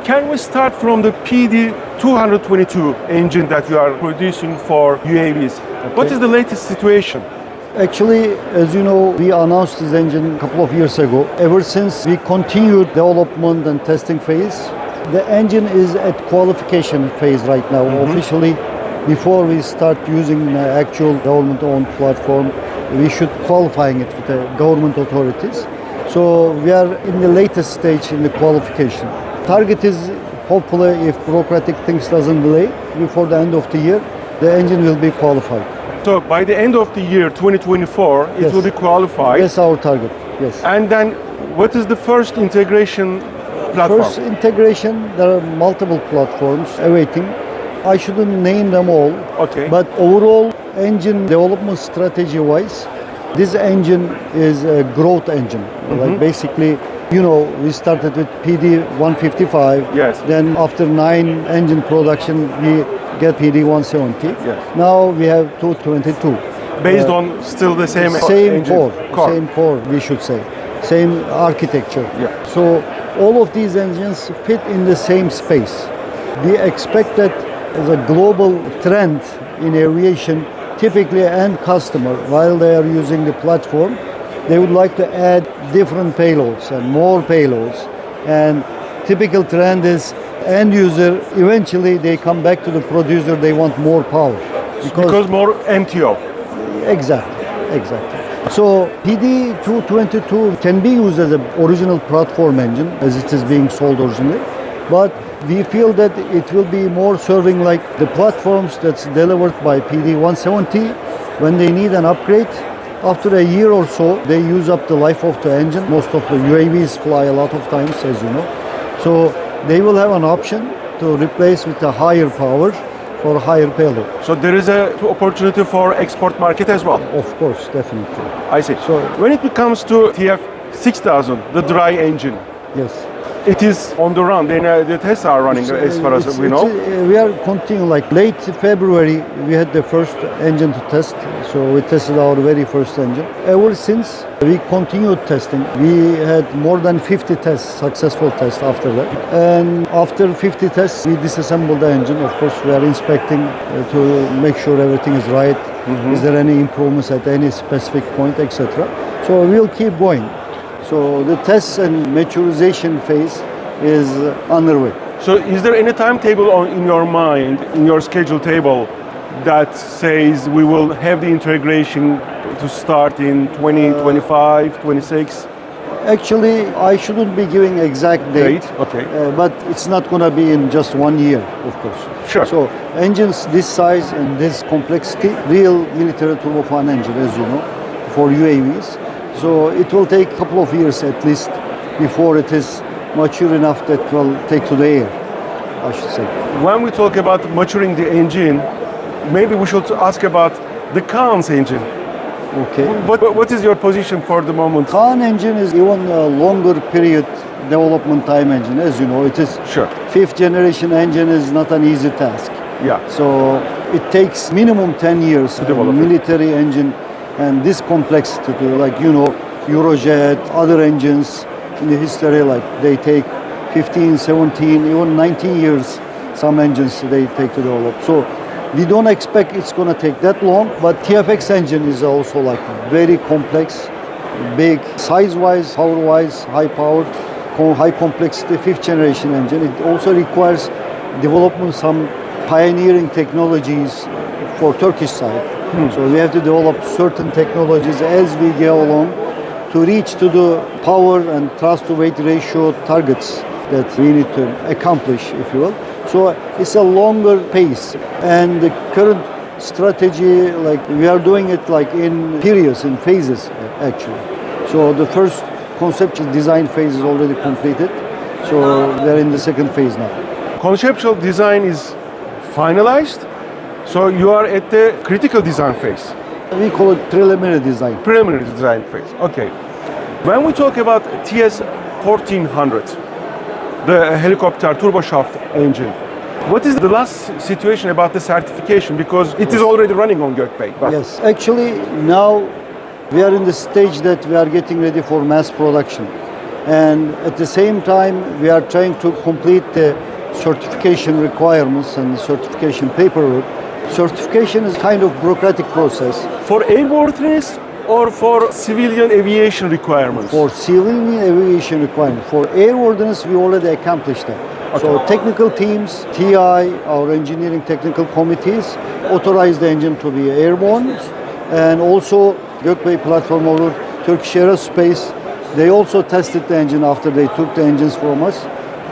Can we start from the PD222 engine that you are producing for UAVs? Okay. What is the latest situation? Actually, as you know, we announced this engine a couple of years ago. Ever since, we continued development and testing phase. The engine is at qualification phase right now. Officially, before we start using the actual government-owned platform, we should qualifying it with the government authorities. So we are in the latest stage in the qualification. Target is hopefully, if bureaucratic things doesn't delay, before the end of the year, the engine will be qualified. So by the end of the year 2024, it Yes. will be qualified. Yes, our target. Yes. And then what is the first integration platform? First integration, there are multiple platforms awaiting. I shouldn't name them all. Okay. But overall, engine development strategy-wise, this engine is a growth engine. Like basically, you know, we started with PD155. Yes. Then after 9 engine production, we get PD170. Yes. Now we have 222. Based on still the same engine Same core, we should say. Same architecture. Yeah. So all of these engines fit in the same space. We expect that as a global trend in aviation, typically end customer, while they are using the platform, they would like to add different payloads and more payloads. And typical trend is end user, eventually they come back to the producer, they want more power. because more MTO. Exactly. So PD222 can be used as an original platform engine as it is being sold originally, but we feel that it will be more serving like the platforms that's delivered by PD170 when they need an upgrade. After a year or so, they use up the life of the engine. Most of the UAVs fly a lot of times, as you know. So they will have an option to replace with a higher power for higher payload. So there is an opportunity for export market as well. Of course, definitely. I see. So When it comes to TF6000, the dry engine, yes. it is on the run. The tests are running as far as we know. We are continuing, like late February, we had the first engine to test. So we tested our very first engine. Ever since, we continued testing. We had more than 50 tests, successful tests after that. And after 50 tests, we disassembled the engine. Of course, we are inspecting to make sure everything is right. Is there any improvements at any specific point, etc. So we'll keep going. So the tests and maturization phase is underway. So is there any timetable in your mind, in your schedule table, that says we will have the integration to start in 2025, 26? Actually, I shouldn't be giving exact date. Okay. But it's not going to be in just 1 year, of course. Sure. So engines this size and this complexity, real military turbofan engine, as you know, for UAVs. So it will take a couple of years at least before it is mature enough that will take to the air, I should say. When we talk about maturing the engine, maybe we should ask about the Kahn's engine. Okay. What is your position for the moment? Kahn engine is even a longer period development time engine. As you know, it is Sure. 5th generation engine is not an easy task. Yeah. So it takes minimum 10 years to develop it. military engine and this complexity to, like, you know, Eurojet, other engines in the history, like they take 15, 17, even 19 years, some engines they take to develop. So we don't expect it's going to take that long, but TFX engine is also like very complex, big, size-wise, power-wise, high power, high complexity, 5th generation engine. It also requires development some pioneering technologies for Turkish side. So we have to develop certain technologies as we go along to reach to the power and thrust to weight ratio targets that we need to accomplish, if you will. So it's a longer pace, and the current strategy, like we are doing it like in periods, in phases actually. So the first conceptual design phase is already completed. So they're in the second phase now. Conceptual design is finalized, so you are at the critical design phase. We call it preliminary design. Preliminary design phase. Okay. When we talk about TS 1400, the helicopter turboshaft engine, what is the last situation about the certification? Because it is already running on Gökbey. But Yes, actually now we are in the stage that we are getting ready for mass production. And at the same time, we are trying to complete the certification requirements and the certification paperwork. Certification is kind of bureaucratic process. For airworthiness or for civilian aviation requirements? For civilian aviation requirement. For airworthiness, we already accomplished that. So technical teams, TEI, our engineering technical committees, authorized the engine to be airborne. And also Gökbey platform over Turkish Aerospace, they also tested the engine after they took the engines from us.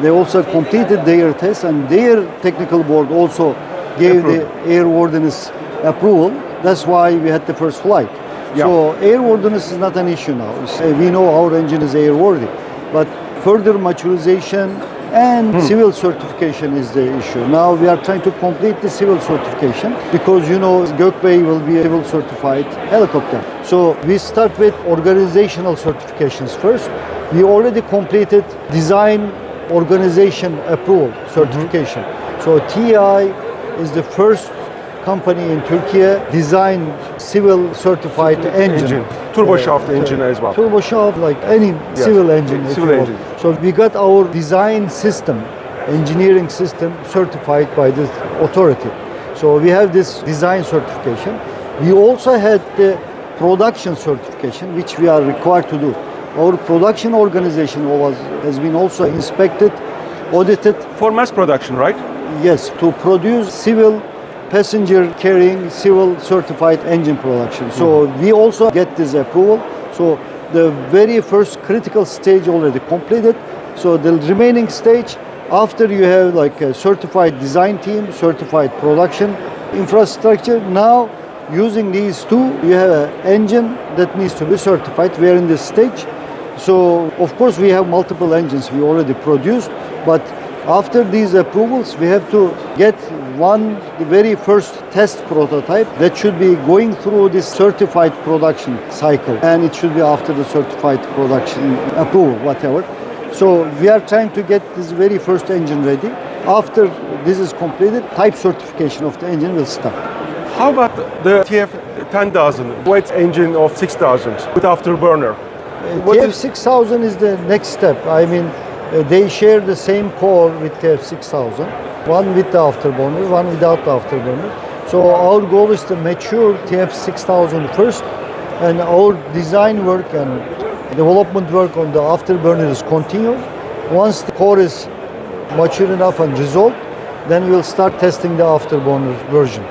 They also completed their tests, and their technical board also gave the airworthiness approval. That's why we had the first flight. Yeah. So airworthiness is not an issue now. We know our engine is airworthy, but further maturization and civil certification is the issue. Now we are trying to complete the civil certification because Gökbey will be a civil certified helicopter. So we start with organizational certifications first. We already completed design organization approval certification. So TEI is the first company in Turkey design civil certified engine. Turboshaft engine as well. Turboshaft, like any civil engine. Civil engine. So we got our design system, engineering system certified by this authority. So we have this design certification. We also had the production certification, which we are required to do. Our production organization has been also inspected, audited. For mass production, right? Yes, to produce civil passenger carrying civil certified engine production. So we also get this approval. So the very first critical stage already completed. So the remaining stage, after you have like a certified design team, certified production infrastructure, now using these two, you have an engine that needs to be certified. We are in this stage. So of course we have multiple engines we already produced, but after these approvals, we have to get the very first test prototype that should be going through this certified production cycle, and it should be after the certified production approval, whatever. So we are trying to get this very first engine ready. After this is completed, type certification of the engine will start. How about the TF 10,000 wet engine of 6,000 with afterburner? TF 6000 is the next step. I mean, they share the same core with TF 6000, one with the afterburner, one without the afterburner. So our goal is to mature TF 6000 first, and our design work and development work on the afterburner is continued. Once the core is mature enough and resolved, then we'll start testing the afterburner version.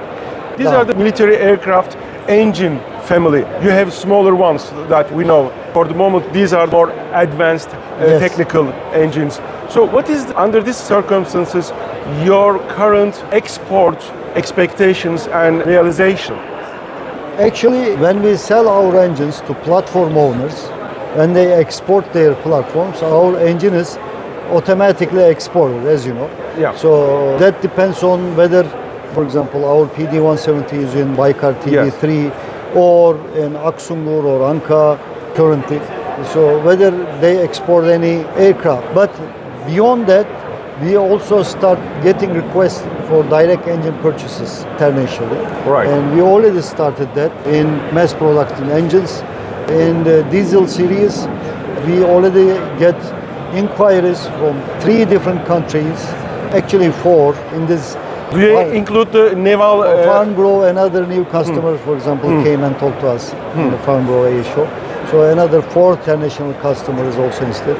These are the military aircraft engine family. You have smaller ones that we know. For the moment, these are more advanced technical engines. So what is, under these circumstances, your current export expectations and realization? Actually, when we sell our engines to platform owners, when they export their platforms, our engine is automatically exported, as you know. Yeah. So that depends on whether, for example, our PD-170 is in Baykar TB3 or in Aksungur or Anka currently. So whether they export any aircraft. But beyond that, we also start getting requests for direct engine purchases internationally. Right. And we already started that in mass production engines. In the diesel series, we already get inquiries from 3 different countries, actually 4 in this. Do you include the naval? Farnborough, another new customer, for example, came and talked to us in the Farnborough Airshow. So another 4 international customers also instead.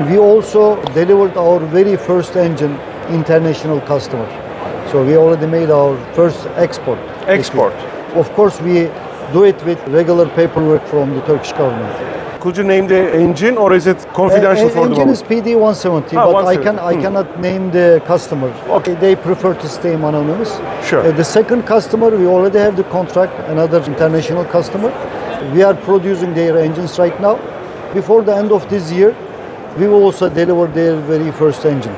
We also delivered our very first engine international customer. So we already made our first export. Export. Of course, we do it with regular paperwork from the Turkish government. Could you name the engine, or is it confidential for the moment? Engine is PD-170, but I cannot name the customer. Okay, they prefer to stay anonymous. Sure. The second customer, we already have the contract, another international customer. We are producing their engines right now. Before the end of this year, we will also deliver their very first engine.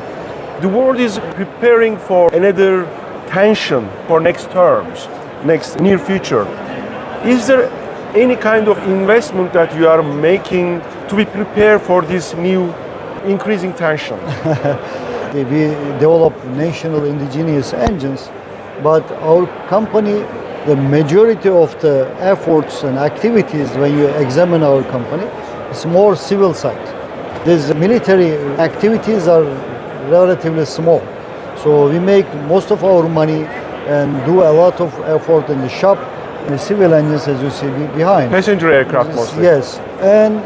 The world is preparing for another tension for next terms, next near future. Is there any kind of investment that you are making to be prepared for this new increasing tension? We develop national indigenous engines, but our company, the majority of the efforts and activities when you examine our company, is more civil side. These military activities are relatively small. So we make most of our money and do a lot of effort in the shop. The civil engines, as you see behind. Passenger aircraft mostly. Yes, and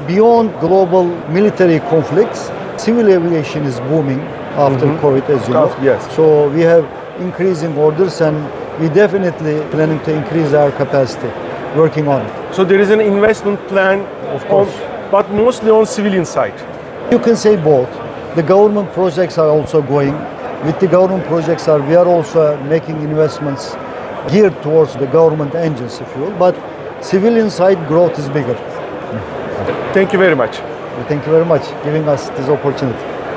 beyond global military conflicts, civil aviation is booming after COVID, as you know. Yes. So we have increasing orders, and we definitely planning to increase our capacity, working on it. So there is an investment plan, Of course. but mostly on civilian side. You can say both. The government projects are also going. With the government projects, we are also making investments geared towards the government engines, if you will. But civilian side growth is bigger. Thank you very much. Thank you very much for giving us this opportunity.